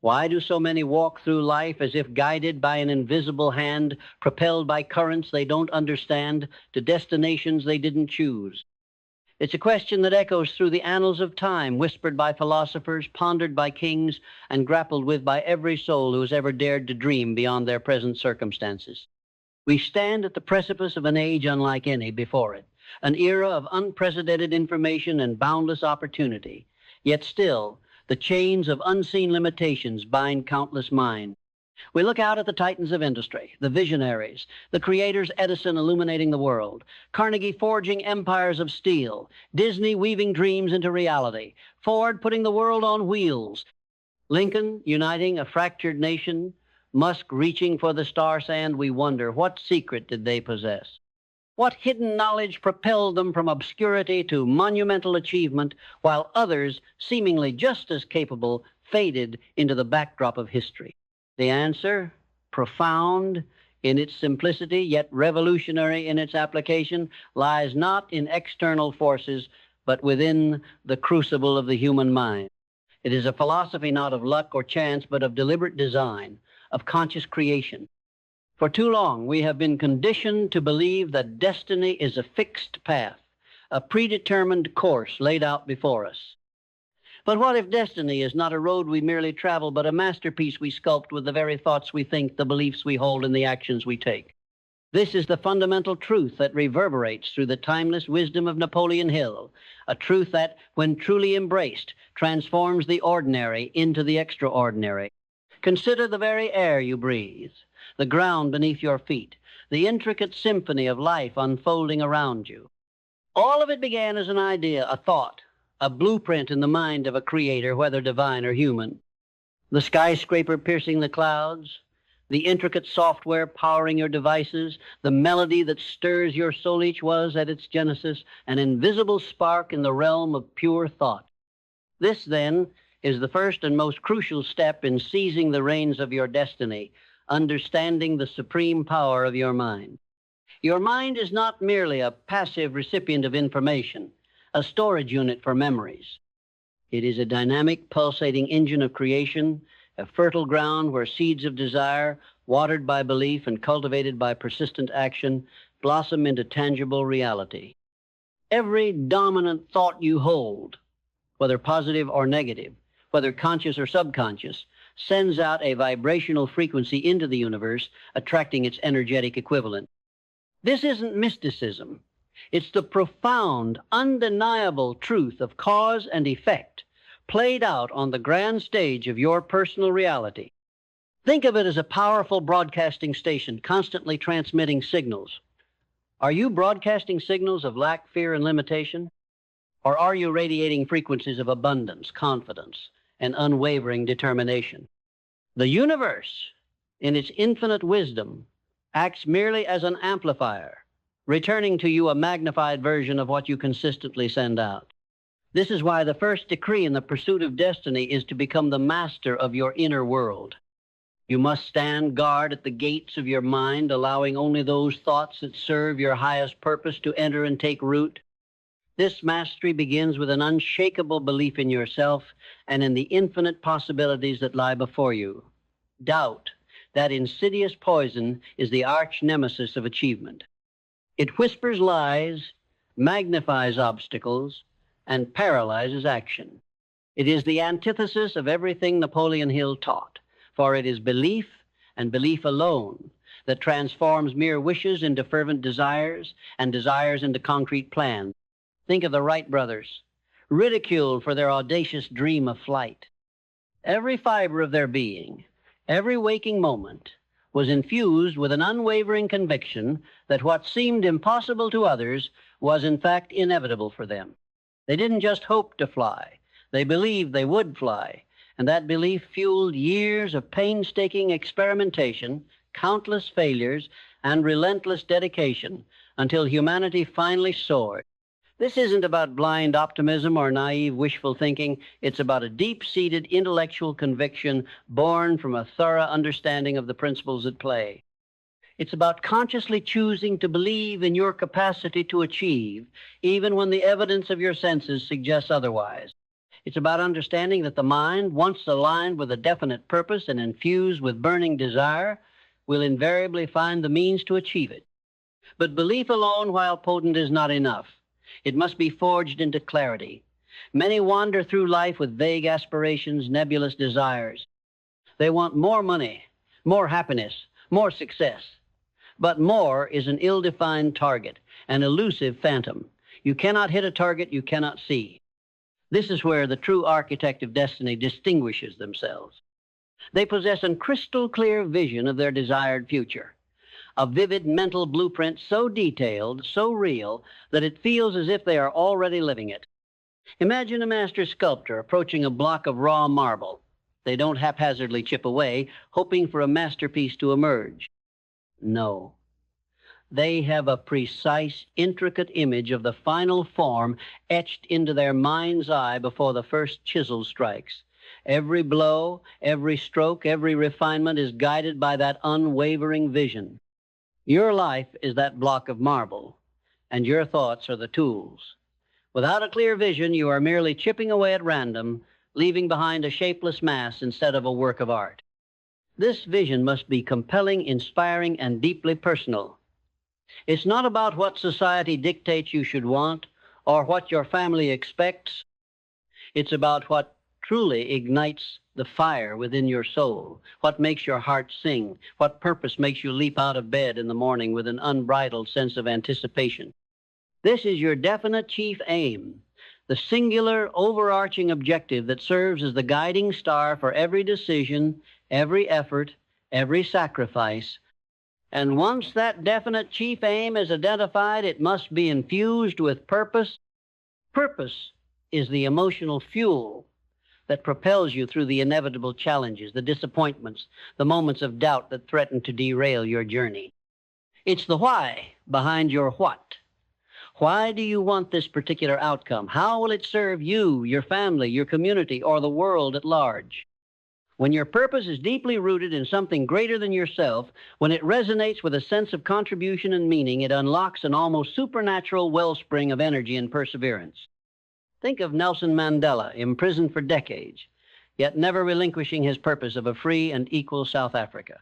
Why do so many walk through life as if guided by an invisible hand, propelled by currents they don't understand, to destinations they didn't choose? It's a question that echoes through the annals of time, whispered by philosophers, pondered by kings, and grappled with by every soul who has ever dared to dream beyond their present circumstances. We stand at the precipice of an age unlike any before it, an era of unprecedented information and boundless opportunity. Yet still, the chains of unseen limitations bind countless minds. We look out at the titans of industry, the visionaries, the creators Edison illuminating the world, Carnegie forging empires of steel, Disney weaving dreams into reality, Ford putting the world on wheels, Lincoln uniting a fractured nation, Musk reaching for the star sand. We wonder, what secret did they possess? What hidden knowledge propelled them from obscurity to monumental achievement, while others, seemingly just as capable, faded into the backdrop of history? The answer, profound in its simplicity, yet revolutionary in its application, lies not in external forces, but within the crucible of the human mind. It is a philosophy not of luck or chance, but of deliberate design, of conscious creation. For too long, we have been conditioned to believe that destiny is a fixed path, a predetermined course laid out before us. But what if destiny is not a road we merely travel, but a masterpiece we sculpt with the very thoughts we think, the beliefs we hold, and the actions we take? This is the fundamental truth that reverberates through the timeless wisdom of Napoleon Hill, a truth that, when truly embraced, transforms the ordinary into the extraordinary. Consider the very air you breathe, the ground beneath your feet, the intricate symphony of life unfolding around you. All of it began as an idea, a thought, a blueprint in the mind of a creator, whether divine or human. The skyscraper piercing the clouds, the intricate software powering your devices, the melody that stirs your soul, each was, at its genesis, an invisible spark in the realm of pure thought. This, then, is the first and most crucial step in seizing the reins of your destiny, understanding the supreme power of your mind. Your mind is not merely a passive recipient of information, a storage unit for memories. It is a dynamic, pulsating engine of creation, a fertile ground where seeds of desire, watered by belief and cultivated by persistent action, blossom into tangible reality. Every dominant thought you hold, whether positive or negative, whether conscious or subconscious, sends out a vibrational frequency into the universe, attracting its energetic equivalent. This isn't mysticism. It's the profound, undeniable truth of cause and effect played out on the grand stage of your personal reality. Think of it as a powerful broadcasting station constantly transmitting signals. Are you broadcasting signals of lack, fear, and limitation? Or are you radiating frequencies of abundance, confidence, and unwavering determination? The universe, in its infinite wisdom, acts merely as an amplifier, returning to you a magnified version of what you consistently send out. This is why the first decree in the pursuit of destiny is to become the master of your inner world. You must stand guard at the gates of your mind, allowing only those thoughts that serve your highest purpose to enter and take root. This mastery begins with an unshakable belief in yourself and in the infinite possibilities that lie before you. Doubt, that insidious poison, is the arch nemesis of achievement. It whispers lies, magnifies obstacles, and paralyzes action. It is the antithesis of everything Napoleon Hill taught, for it is belief, and belief alone, that transforms mere wishes into fervent desires, and desires into concrete plans. Think of the Wright brothers, ridiculed for their audacious dream of flight. Every fiber of their being, every waking moment, was infused with an unwavering conviction that what seemed impossible to others was in fact inevitable for them. They didn't just hope to fly, they believed they would fly, and that belief fueled years of painstaking experimentation, countless failures, and relentless dedication until humanity finally soared. This isn't about blind optimism or naive wishful thinking. It's about a deep-seated intellectual conviction born from a thorough understanding of the principles at play. It's about consciously choosing to believe in your capacity to achieve, even when the evidence of your senses suggests otherwise. It's about understanding that the mind, once aligned with a definite purpose and infused with burning desire, will invariably find the means to achieve it. But belief alone, while potent, is not enough. It must be forged into clarity. Many wander through life with vague aspirations, nebulous desires. They want more money, more happiness, more success. But more is an ill-defined target, an elusive phantom. You cannot hit a target you cannot see. This is where the true architect of destiny distinguishes themselves. They possess a crystal-clear vision of their desired future, a vivid mental blueprint so detailed, so real, that it feels as if they are already living it. Imagine a master sculptor approaching a block of raw marble. They don't haphazardly chip away, hoping for a masterpiece to emerge. No. They have a precise, intricate image of the final form etched into their mind's eye before the first chisel strikes. Every blow, every stroke, every refinement is guided by that unwavering vision. Your life is that block of marble, and your thoughts are the tools. Without a clear vision, you are merely chipping away at random, leaving behind a shapeless mass instead of a work of art. This vision must be compelling, inspiring, and deeply personal. It's not about what society dictates you should want or what your family expects. It's about what truly ignites the fire within your soul, what makes your heart sing, what purpose makes you leap out of bed in the morning with an unbridled sense of anticipation. This is your definite chief aim, the singular, overarching objective that serves as the guiding star for every decision, every effort, every sacrifice. And once that definite chief aim is identified, it must be infused with purpose. Purpose is the emotional fuel that propels you through the inevitable challenges, the disappointments, the moments of doubt that threaten to derail your journey. It's the why behind your what. Why do you want this particular outcome? How will it serve you, your family, your community, or the world at large? When your purpose is deeply rooted in something greater than yourself, when it resonates with a sense of contribution and meaning, it unlocks an almost supernatural wellspring of energy and perseverance. Think of Nelson Mandela, imprisoned for decades, yet never relinquishing his purpose of a free and equal South Africa.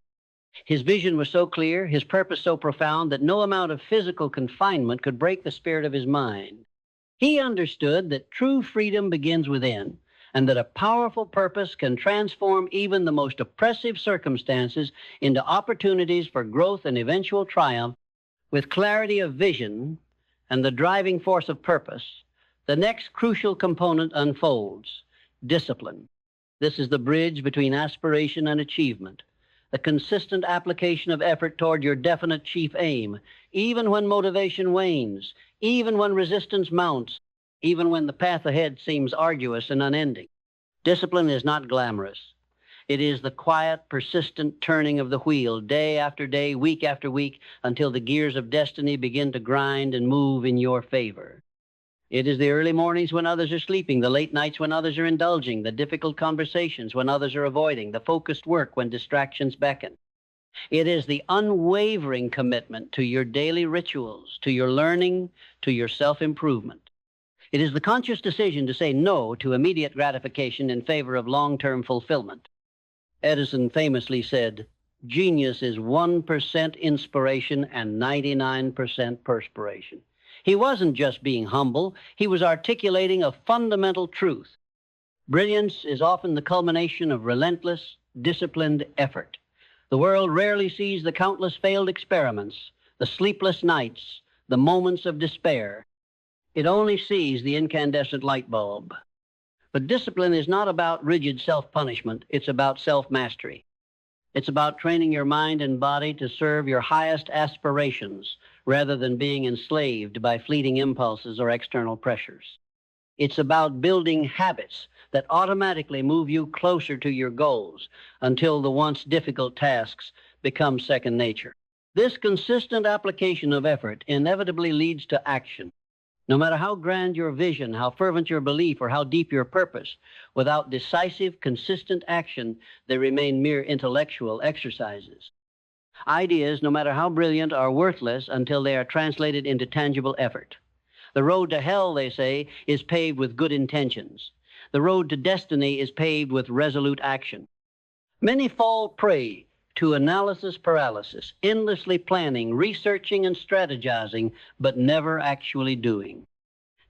His vision was so clear, his purpose so profound, that no amount of physical confinement could break the spirit of his mind. He understood that true freedom begins within, and that a powerful purpose can transform even the most oppressive circumstances into opportunities for growth and eventual triumph. With clarity of vision and the driving force of purpose, the next crucial component unfolds: discipline. This is the bridge between aspiration and achievement, the consistent application of effort toward your definite chief aim, even when motivation wanes, even when resistance mounts, even when the path ahead seems arduous and unending. Discipline is not glamorous. It is the quiet, persistent turning of the wheel day after day, week after week, until the gears of destiny begin to grind and move in your favor. It is the early mornings when others are sleeping, the late nights when others are indulging, the difficult conversations when others are avoiding, the focused work when distractions beckon. It is the unwavering commitment to your daily rituals, to your learning, to your self-improvement. It is the conscious decision to say no to immediate gratification in favor of long-term fulfillment. Edison famously said, "Genius is 1% inspiration and 99% perspiration." He wasn't just being humble, he was articulating a fundamental truth. Brilliance is often the culmination of relentless, disciplined effort. The world rarely sees the countless failed experiments, the sleepless nights, the moments of despair. It only sees the incandescent light bulb. But discipline is not about rigid self-punishment, it's about self-mastery. It's about training your mind and body to serve your highest aspirations, rather than being enslaved by fleeting impulses or external pressures. It's about building habits that automatically move you closer to your goals until the once difficult tasks become second nature. This consistent application of effort inevitably leads to action. No matter how grand your vision, how fervent your belief, or how deep your purpose, without decisive, consistent action, they remain mere intellectual exercises. Ideas, no matter how brilliant, are worthless until they are translated into tangible effort. The road to hell, they say, is paved with good intentions. The road to destiny is paved with resolute action. Many fall prey to analysis paralysis, endlessly planning, researching, and strategizing, but never actually doing.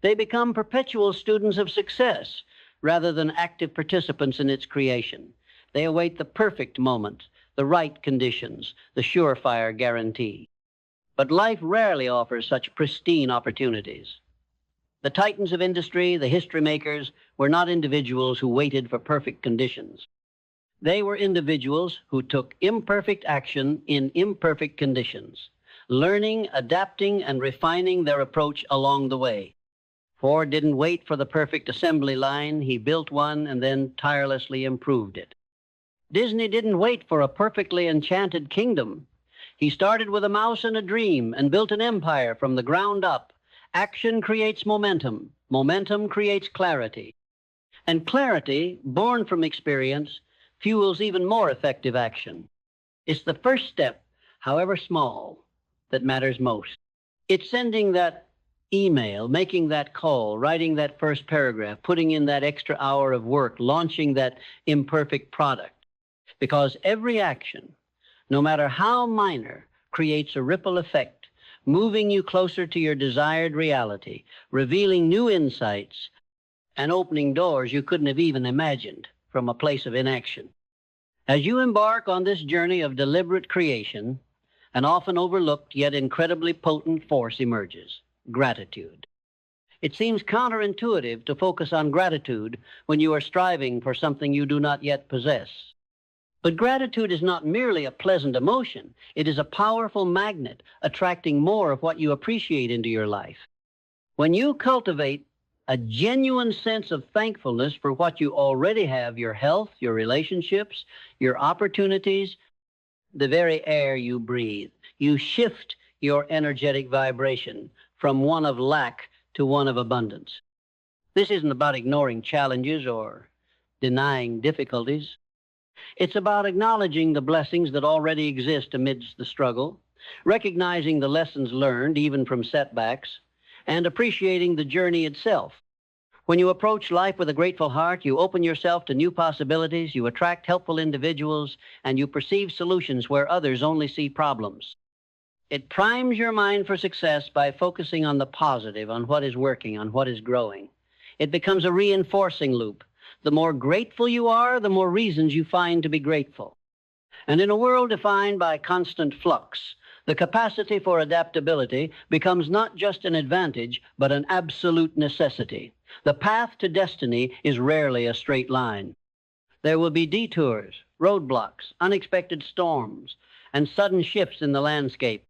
They become perpetual students of success rather than active participants in its creation. They await the perfect moment, the right conditions, the surefire guarantee. But life rarely offers such pristine opportunities. The titans of industry, the history makers, were not individuals who waited for perfect conditions. They were individuals who took imperfect action in imperfect conditions, learning, adapting, and refining their approach along the way. Ford didn't wait for the perfect assembly line. He built one and then tirelessly improved it. Disney didn't wait for a perfectly enchanted kingdom. He started with a mouse and a dream and built an empire from the ground up. Action creates momentum. Momentum creates clarity. And clarity, born from experience, fuels even more effective action. It's the first step, however small, that matters most. It's sending that email, making that call, writing that first paragraph, putting in that extra hour of work, launching that imperfect product. Because every action, no matter how minor, creates a ripple effect, moving you closer to your desired reality, revealing new insights, and opening doors you couldn't have even imagined from a place of inaction. As you embark on this journey of deliberate creation, an often overlooked yet incredibly potent force emerges: gratitude. It seems counterintuitive to focus on gratitude when you are striving for something you do not yet possess. But gratitude is not merely a pleasant emotion. It is a powerful magnet, attracting more of what you appreciate into your life. When you cultivate a genuine sense of thankfulness for what you already have, your health, your relationships, your opportunities, the very air you breathe, you shift your energetic vibration from one of lack to one of abundance. This isn't about ignoring challenges or denying difficulties. It's about acknowledging the blessings that already exist amidst the struggle, recognizing the lessons learned even from setbacks, and appreciating the journey itself. When you approach life with a grateful heart, you open yourself to new possibilities, you attract helpful individuals, and you perceive solutions where others only see problems. It primes your mind for success by focusing on the positive, on what is working, on what is growing. It becomes a reinforcing loop. The more grateful you are, the more reasons you find to be grateful. And in a world defined by constant flux, the capacity for adaptability becomes not just an advantage, but an absolute necessity. The path to destiny is rarely a straight line. There will be detours, roadblocks, unexpected storms, and sudden shifts in the landscape.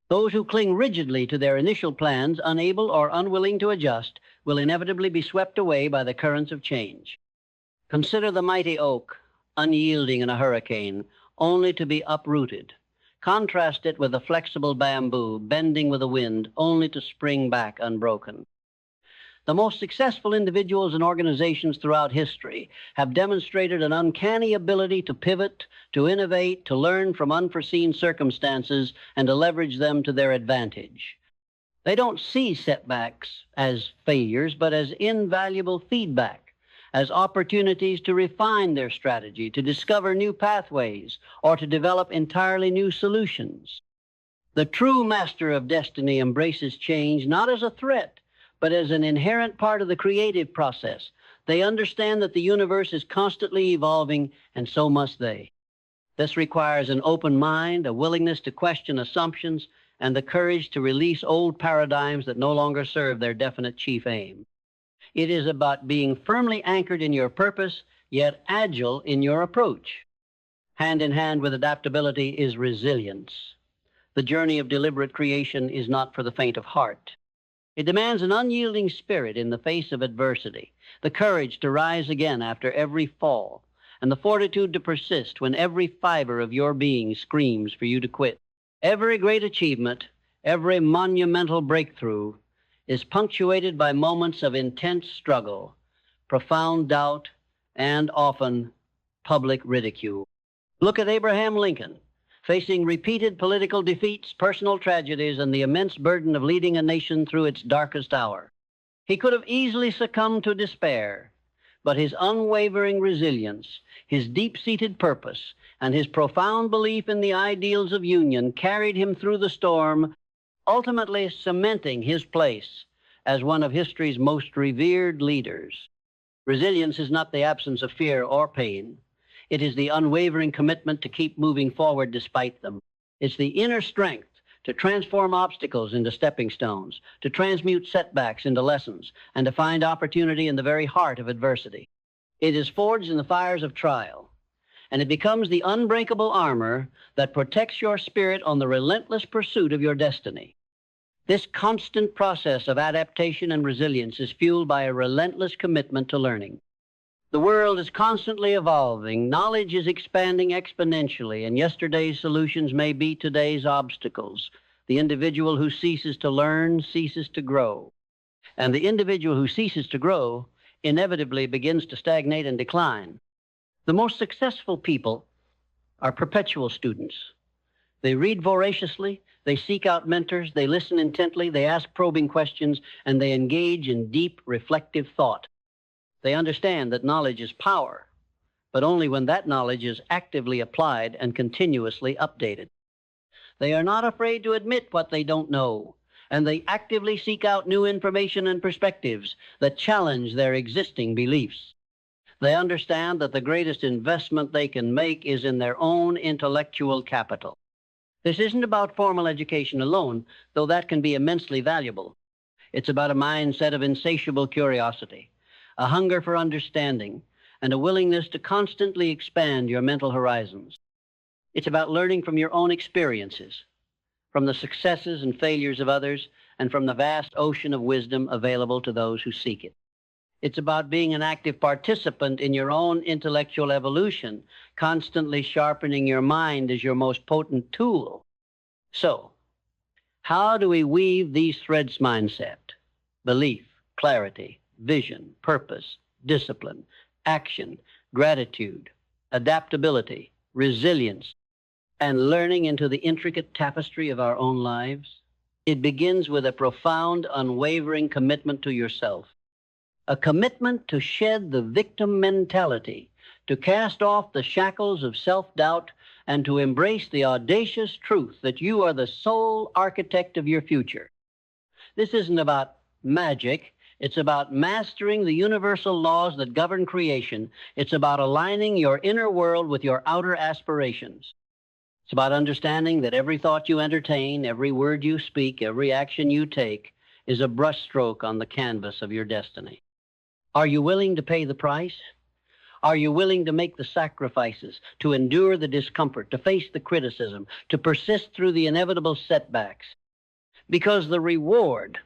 Those who cling rigidly to their initial plans, unable or unwilling to adjust, will inevitably be swept away by the currents of change. Consider the mighty oak, unyielding in a hurricane, only to be uprooted. Contrast it with the flexible bamboo, bending with the wind, only to spring back unbroken. The most successful individuals and organizations throughout history have demonstrated an uncanny ability to pivot, to innovate, to learn from unforeseen circumstances, and to leverage them to their advantage. They don't see setbacks as failures, but as invaluable feedback, as opportunities to refine their strategy, to discover new pathways, or to develop entirely new solutions. The true master of destiny embraces change not as a threat, but as an inherent part of the creative process. They understand that the universe is constantly evolving, and so must they. This requires an open mind, a willingness to question assumptions, and the courage to release old paradigms that no longer serve their definite chief aim. It is about being firmly anchored in your purpose, yet agile in your approach. Hand in hand with adaptability is resilience. The journey of deliberate creation is not for the faint of heart. It demands an unyielding spirit in the face of adversity, the courage to rise again after every fall, and the fortitude to persist when every fiber of your being screams for you to quit. Every great achievement, every monumental breakthrough is punctuated by moments of intense struggle, profound doubt, and often public ridicule. Look at Abraham Lincoln, facing repeated political defeats, personal tragedies, and the immense burden of leading a nation through its darkest hour. He could have easily succumbed to despair, but his unwavering resilience, his deep-seated purpose, and his profound belief in the ideals of union carried him through the storm, ultimately cementing his place as one of history's most revered leaders. Resilience is not the absence of fear or pain. It is the unwavering commitment to keep moving forward despite them. It's the inner strength to transform obstacles into stepping stones, to transmute setbacks into lessons, and to find opportunity in the very heart of adversity. It is forged in the fires of trial, and it becomes the unbreakable armor that protects your spirit on the relentless pursuit of your destiny. This constant process of adaptation and resilience is fueled by a relentless commitment to learning. The world is constantly evolving, knowledge is expanding exponentially, and yesterday's solutions may be today's obstacles. The individual who ceases to learn ceases to grow, and the individual who ceases to grow inevitably begins to stagnate and decline. The most successful people are perpetual students. They read voraciously, they seek out mentors, they listen intently, they ask probing questions, and they engage in deep, reflective thought. They understand that knowledge is power, but only when that knowledge is actively applied and continuously updated. They are not afraid to admit what they don't know, and they actively seek out new information and perspectives that challenge their existing beliefs. They understand that the greatest investment they can make is in their own intellectual capital. This isn't about formal education alone, though that can be immensely valuable. It's about a mindset of insatiable curiosity, a hunger for understanding, and a willingness to constantly expand your mental horizons. It's about learning from your own experiences, from the successes and failures of others, and from the vast ocean of wisdom available to those who seek it. It's about being an active participant in your own intellectual evolution, constantly sharpening your mind as your most potent tool. So, how do we weave these threads: mindset, belief, clarity, vision, purpose, discipline, action, gratitude, adaptability, resilience, and learning into the intricate tapestry of our own lives? It begins with a profound, unwavering commitment to yourself. A commitment to shed the victim mentality, to cast off the shackles of self-doubt, and to embrace the audacious truth that you are the sole architect of your future. This isn't about magic. It's about mastering the universal laws that govern creation. It's about aligning your inner world with your outer aspirations. It's about understanding that every thought you entertain, every word you speak, every action you take is a brushstroke on the canvas of your destiny. Are you willing to pay the price? Are you willing to make the sacrifices, to endure the discomfort, to face the criticism, to persist through the inevitable setbacks? Because the reward,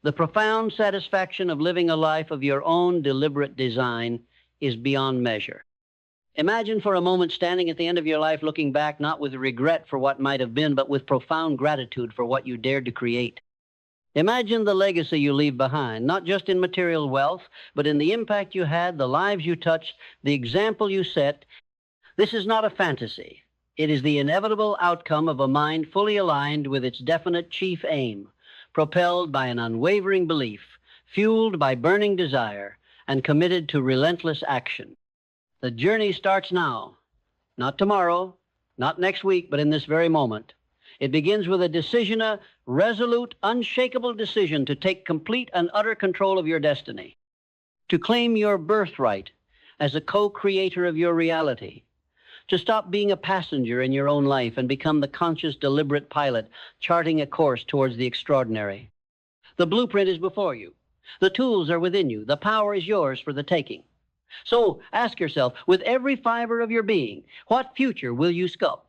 the profound satisfaction of living a life of your own deliberate design, is beyond measure. Imagine for a moment standing at the end of your life looking back not with regret for what might have been, but with profound gratitude for what you dared to create. Imagine the legacy you leave behind, not just in material wealth, but in the impact you had, the lives you touched, the example you set. This is not a fantasy. It is the inevitable outcome of a mind fully aligned with its definite chief aim, propelled by an unwavering belief, fueled by burning desire, and committed to relentless action. The journey starts now, not tomorrow, not next week, but in this very moment. It begins with a decision, a resolute, unshakable decision to take complete and utter control of your destiny, to claim your birthright as a co-creator of your reality, to stop being a passenger in your own life and become the conscious, deliberate pilot charting a course towards the extraordinary. The blueprint is before you. The tools are within you. The power is yours for the taking. So ask yourself, with every fiber of your being, what future will you sculpt?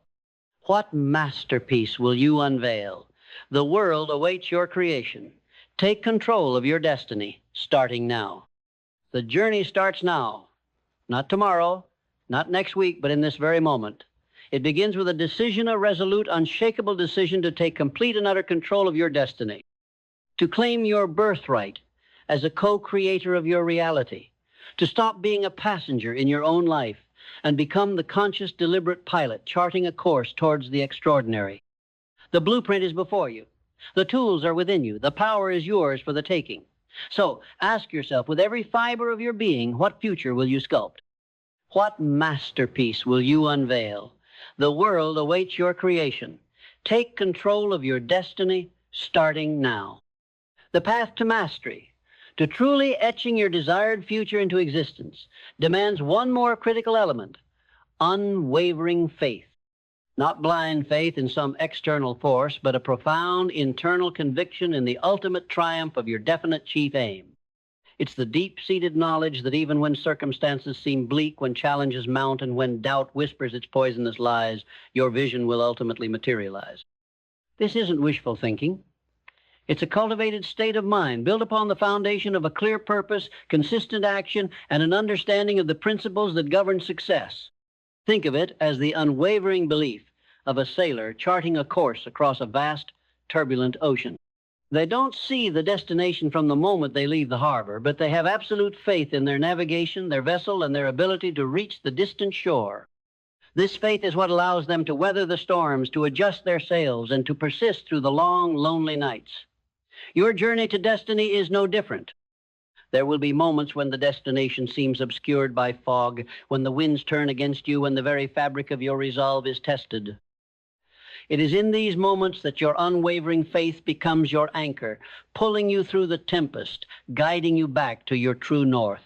What masterpiece will you unveil? The world awaits your creation. Take control of your destiny, starting now. The journey starts now, not tomorrow, not next week, but in this very moment. It begins with a decision, a resolute, unshakable decision to take complete and utter control of your destiny, to claim your birthright as a co-creator of your reality, to stop being a passenger in your own life and become the conscious, deliberate pilot charting a course towards the extraordinary. The blueprint is before you. The tools are within you. The power is yours for the taking. So ask yourself, with every fiber of your being, what future will you sculpt? What masterpiece will you unveil? The world awaits your creation. Take control of your destiny, starting now. The path to mastery, to truly etching your desired future into existence, demands one more critical element: unwavering faith. Not blind faith in some external force, but a profound internal conviction in the ultimate triumph of your definite chief aim. It's the deep-seated knowledge that even when circumstances seem bleak, when challenges mount, and when doubt whispers its poisonous lies, your vision will ultimately materialize. This isn't wishful thinking. It's a cultivated state of mind built upon the foundation of a clear purpose, consistent action, and an understanding of the principles that govern success. Think of it as the unwavering belief of a sailor charting a course across a vast, turbulent ocean. They don't see the destination from the moment they leave the harbor, but they have absolute faith in their navigation, their vessel, and their ability to reach the distant shore. This faith is what allows them to weather the storms, to adjust their sails, and to persist through the long, lonely nights. Your journey to destiny is no different. There will be moments when the destination seems obscured by fog, when the winds turn against you, when the very fabric of your resolve is tested. It is in these moments that your unwavering faith becomes your anchor, pulling you through the tempest, guiding you back to your true north.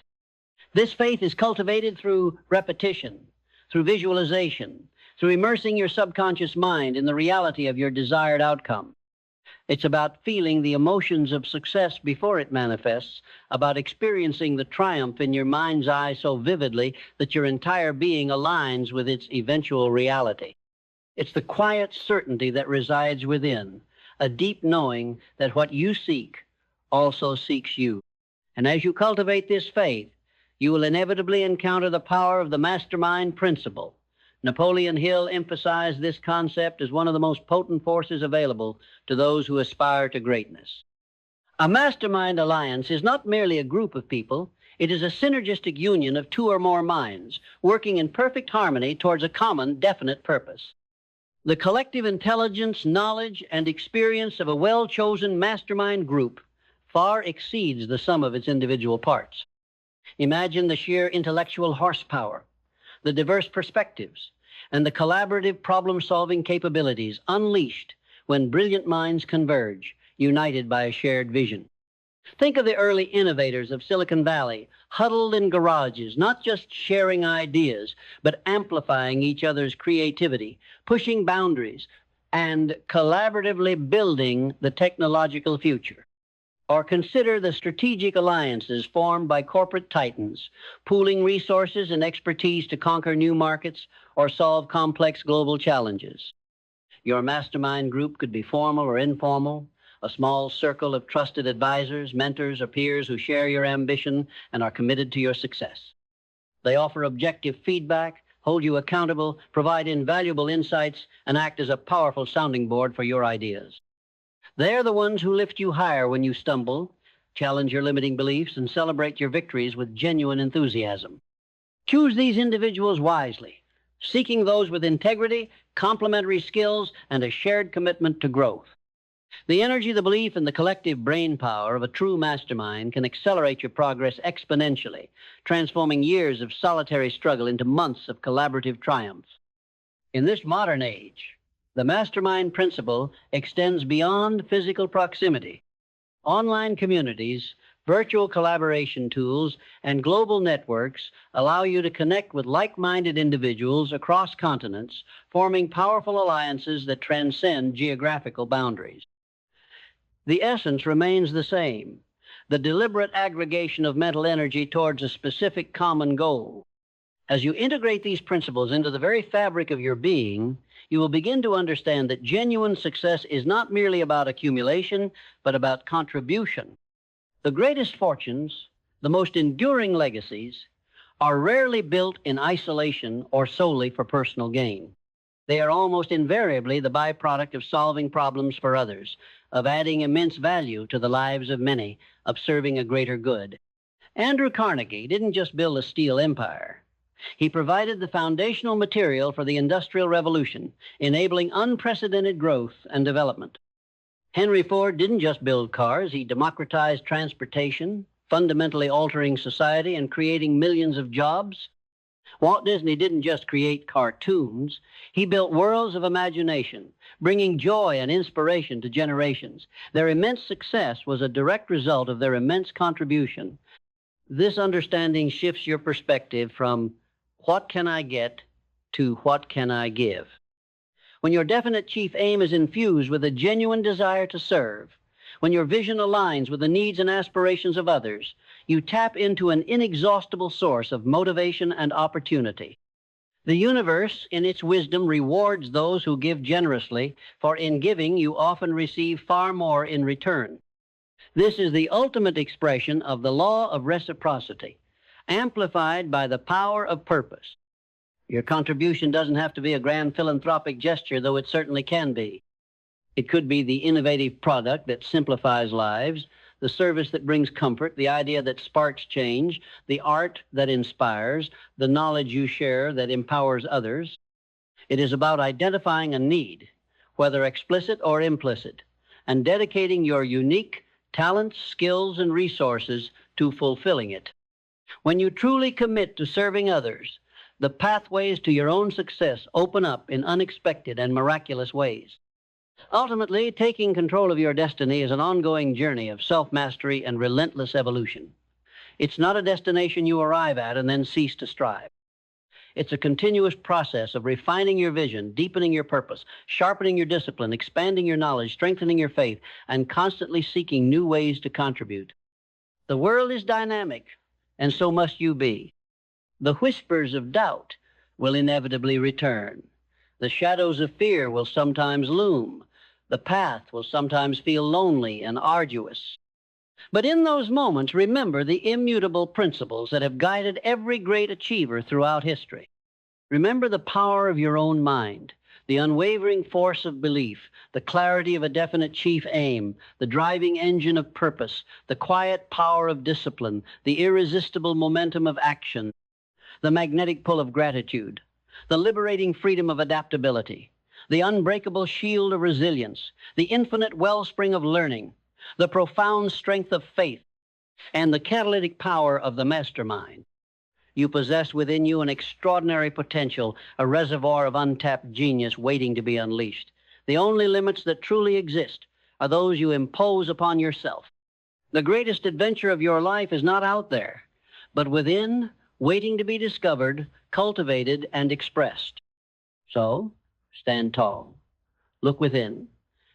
This faith is cultivated through repetition, through visualization, through immersing your subconscious mind in the reality of your desired outcome. It's about feeling the emotions of success before it manifests, about experiencing the triumph in your mind's eye so vividly that your entire being aligns with its eventual reality. It's the quiet certainty that resides within, a deep knowing that what you seek also seeks you. And as you cultivate this faith, you will inevitably encounter the power of the mastermind principle. Napoleon Hill emphasized this concept as one of the most potent forces available to those who aspire to greatness. A mastermind alliance is not merely a group of people. It is a synergistic union of two or more minds, working in perfect harmony towards a common, definite purpose. The collective intelligence, knowledge, and experience of a well-chosen mastermind group far exceeds the sum of its individual parts. Imagine the sheer intellectual horsepower, the diverse perspectives, and the collaborative problem-solving capabilities unleashed when brilliant minds converge, united by a shared vision. Think of the early innovators of Silicon Valley, huddled in garages, not just sharing ideas, but amplifying each other's creativity, pushing boundaries, and collaboratively building the technological future. Or consider the strategic alliances formed by corporate titans, pooling resources and expertise to conquer new markets or solve complex global challenges. Your mastermind group could be formal or informal, a small circle of trusted advisors, mentors, or peers who share your ambition and are committed to your success. They offer objective feedback, hold you accountable, provide invaluable insights, and act as a powerful sounding board for your ideas. They're the ones who lift you higher when you stumble, challenge your limiting beliefs, and celebrate your victories with genuine enthusiasm. Choose these individuals wisely, seeking those with integrity, complementary skills, and a shared commitment to growth. The energy, the belief, and the collective brain power of a true mastermind can accelerate your progress exponentially, transforming years of solitary struggle into months of collaborative triumph. In this modern age, the mastermind principle extends beyond physical proximity. Online communities, virtual collaboration tools, and global networks allow you to connect with like-minded individuals across continents, forming powerful alliances that transcend geographical boundaries. The essence remains the same: the deliberate aggregation of mental energy towards a specific common goal. As you integrate these principles into the very fabric of your being, you will begin to understand that genuine success is not merely about accumulation, but about contribution. The greatest fortunes, the most enduring legacies, are rarely built in isolation or solely for personal gain. They are almost invariably the byproduct of solving problems for others, of adding immense value to the lives of many, of serving a greater good. Andrew Carnegie didn't just build a steel empire. He provided the foundational material for the Industrial Revolution, enabling unprecedented growth and development. Henry Ford didn't just build cars, he democratized transportation, fundamentally altering society and creating millions of jobs. Walt Disney didn't just create cartoons, he built worlds of imagination, bringing joy and inspiration to generations. Their immense success was a direct result of their immense contribution. This understanding shifts your perspective from what can I get to what can I give. When your definite chief aim is infused with a genuine desire to serve, when your vision aligns with the needs and aspirations of others, you tap into an inexhaustible source of motivation and opportunity. The universe, in its wisdom, rewards those who give generously, for in giving you often receive far more in return. This is the ultimate expression of the law of reciprocity, amplified by the power of purpose. Your contribution doesn't have to be a grand philanthropic gesture, though it certainly can be. It could be the innovative product that simplifies lives, the service that brings comfort, the idea that sparks change, the art that inspires, the knowledge you share that empowers others. It is about identifying a need, whether explicit or implicit, and dedicating your unique talents, skills, and resources to fulfilling it. When you truly commit to serving others, the pathways to your own success open up in unexpected and miraculous ways. Ultimately, taking control of your destiny is an ongoing journey of self-mastery and relentless evolution. It's not a destination you arrive at and then cease to strive. It's a continuous process of refining your vision, deepening your purpose, sharpening your discipline, expanding your knowledge, strengthening your faith, and constantly seeking new ways to contribute. The world is dynamic, and so must you be. The whispers of doubt will inevitably return. The shadows of fear will sometimes loom. The path will sometimes feel lonely and arduous. But in those moments, remember the immutable principles that have guided every great achiever throughout history. Remember the power of your own mind, the unwavering force of belief, the clarity of a definite chief aim, the driving engine of purpose, the quiet power of discipline, the irresistible momentum of action, the magnetic pull of gratitude, the liberating freedom of adaptability, the unbreakable shield of resilience, the infinite wellspring of learning, the profound strength of faith, and the catalytic power of the mastermind. You possess within you an extraordinary potential, a reservoir of untapped genius waiting to be unleashed. The only limits that truly exist are those you impose upon yourself. The greatest adventure of your life is not out there, but within, waiting to be discovered, cultivated, and expressed. So, stand tall. Look within.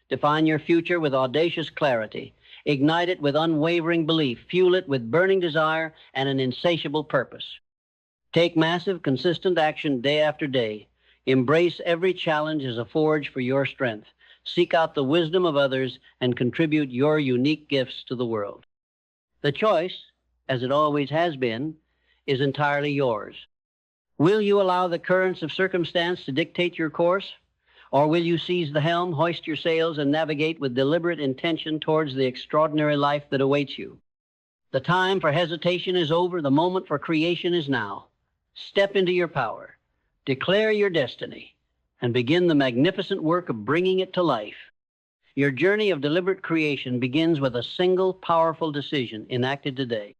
Define your future with audacious clarity. Ignite it with unwavering belief. Fuel it with burning desire and an insatiable purpose. Take massive, consistent action day after day. Embrace every challenge as a forge for your strength. Seek out the wisdom of others and contribute your unique gifts to the world. The choice, as it always has been, is entirely yours. Will you allow the currents of circumstance to dictate your course? Or will you seize the helm, hoist your sails, and navigate with deliberate intention towards the extraordinary life that awaits you? The time for hesitation is over. The moment for creation is now. Step into your power, declare your destiny, and begin the magnificent work of bringing it to life. Your journey of deliberate creation begins with a single powerful decision enacted today.